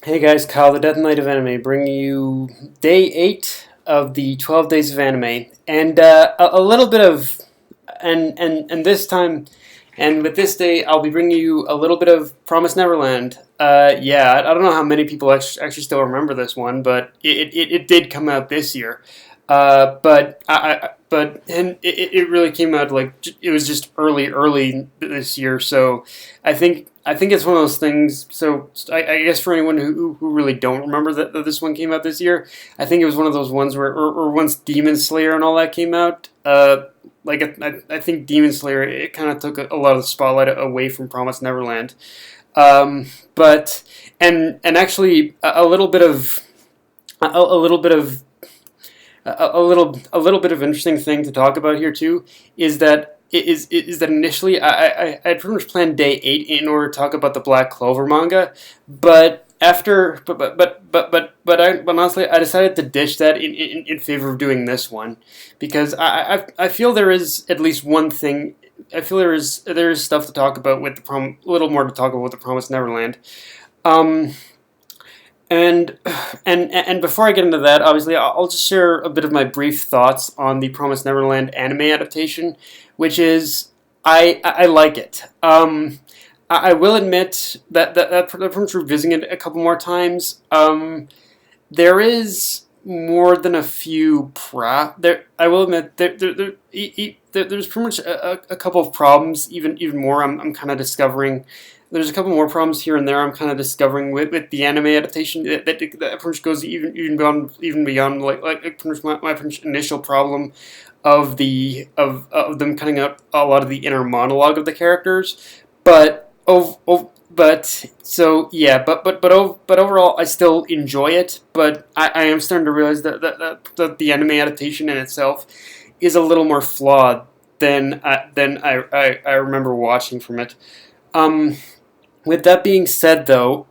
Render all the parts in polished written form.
Hey guys, Kyle, the Death Knight of Anime, bringing you day 8 of the 12 Days of Anime, and a little bit of, and this time, and with this day, I'll be bringing you a little bit of Promised Neverland. Yeah, I don't know how many people actually still remember this one, but it did come out this year. It really came out it was just early this year. So I think it's one of those things. So I guess for anyone who really don't remember that this one came out this year, I think it was one of those ones where or once Demon Slayer and all that came out. I think Demon Slayer, it kind of took a lot of the spotlight away from Promised Neverland. But and actually a little bit of a little bit of a little bit of interesting thing to talk about here too is that initially I had pretty much planned day 8 in order to talk about the Black Clover manga, but after but honestly I decided to ditch that in favor of doing this one because I feel there is at least one thing. I feel there is stuff to talk about with a little more to talk about with the Promised Neverland. Um, and before I get into that, obviously, I'll just share a bit of my brief thoughts on the Promised Neverland anime adaptation, which is I like it. I will admit that from revisiting it a couple more times, there is more than a few there. I will admit there's pretty much a couple of problems, even more. I'm kind of discovering. There's a couple more problems here and there I'm kind of discovering with the anime adaptation that pretty much goes even beyond pretty much my initial problem of them cutting out a lot of the inner monologue of the characters, but overall I still enjoy it. But I am starting to realize that the anime adaptation in itself is a little more flawed than I remember watching from it. Um, with that being said, though,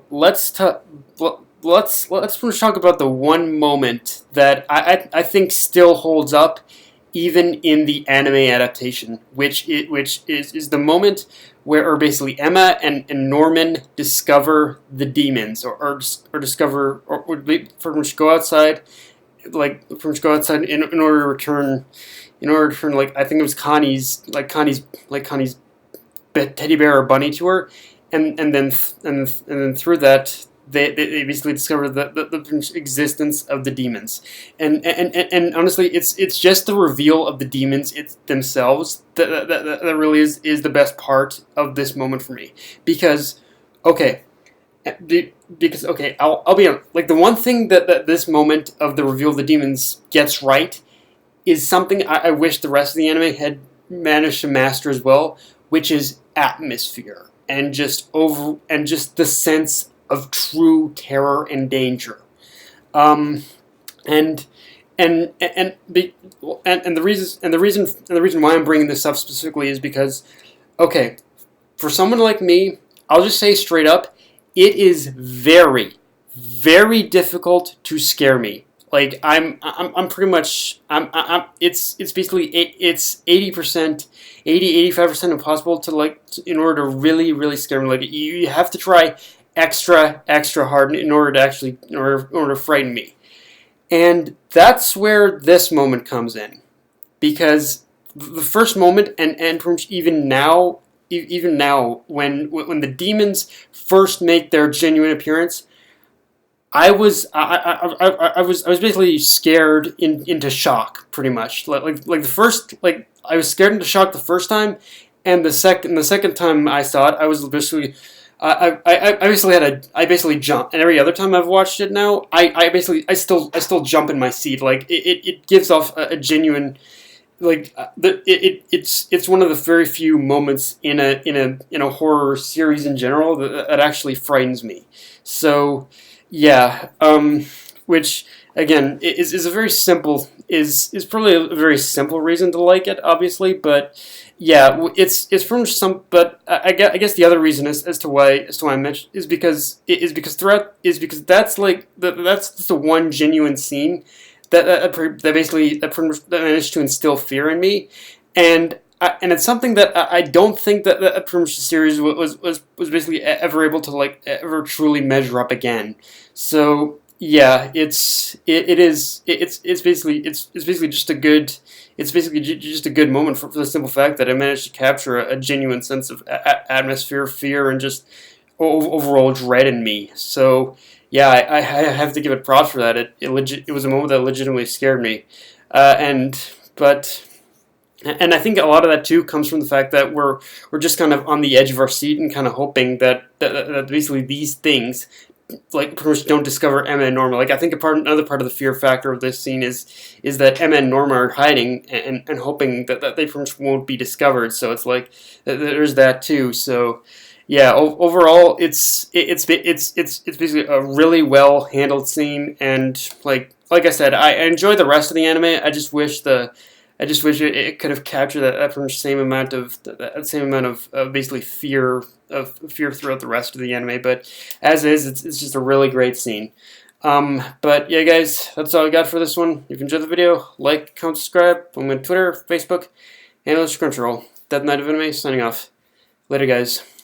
let's first talk about the one moment that I think still holds up, even in the anime adaptation, which is the moment where basically Emma and Norman discover the demons, or discover or would pretty much go outside, in order to return. I think it was Connie's teddy bear or bunny to her, and then through that they basically discover the existence of the demons, and honestly it's just the reveal of the demons themselves that really is the best part of this moment for me, because okay I'll be honest, like the one thing that this moment of the reveal of the demons gets right is something I wish the rest of the anime had managed to master as well, which is atmosphere and just the sense of true terror and danger. Um, and the reason why I'm bringing this up specifically is because, okay, for someone like me, I'll just say straight up, it is very, very difficult to scare me. Like I'm pretty much it's basically it's 80%, 85% impossible in order to really scare me. Like you have to try extra hard in order to frighten me. And that's where this moment comes in, because the first moment and pretty much even now when the demons first make their genuine appearance, I was basically scared into shock, pretty much. Like the first, like I was scared into shock the first time, and the second time I saw it, I was basically I basically jumped. And every other time I've watched it now, I still jump in my seat. Like it gives off a genuine, it's one of the very few moments in a horror series in general that actually frightens me. So yeah, which again is a very simple is probably a very simple reason to like it, obviously, but yeah, it's from some. But I guess the other reason as to why I mentioned is because that's that's the one genuine scene that pretty much that managed to instill fear in me, and and it's something that I don't think that pretty much the series was basically ever able to like ever truly measure up again. So yeah, it's basically just a good just a good moment for the simple fact that I managed to capture a genuine sense of atmosphere, fear, and just overall dread in me. So yeah, I have to give it props for that. It was a moment that legitimately scared me, and but. And I think a lot of that too comes from the fact that we're just kind of on the edge of our seat and kind of hoping that basically these things like pretty much don't discover Emma and Norma. Like I think another part of the fear factor of this scene is that Emma and Norma are hiding and hoping that they pretty much won't be discovered. So it's like there's that too. So yeah, overall it's basically a really well handled scene, and like I said, I enjoy the rest of the anime. I just wish it could have captured that same amount of basically fear throughout the rest of the anime. But as is, it's just a really great scene. But yeah, guys, that's all I got for this one. If you enjoyed the video, like, comment, subscribe. I'm on Twitter, Facebook, and Crunchyroll. Death Knight of Anime signing off. Later, guys.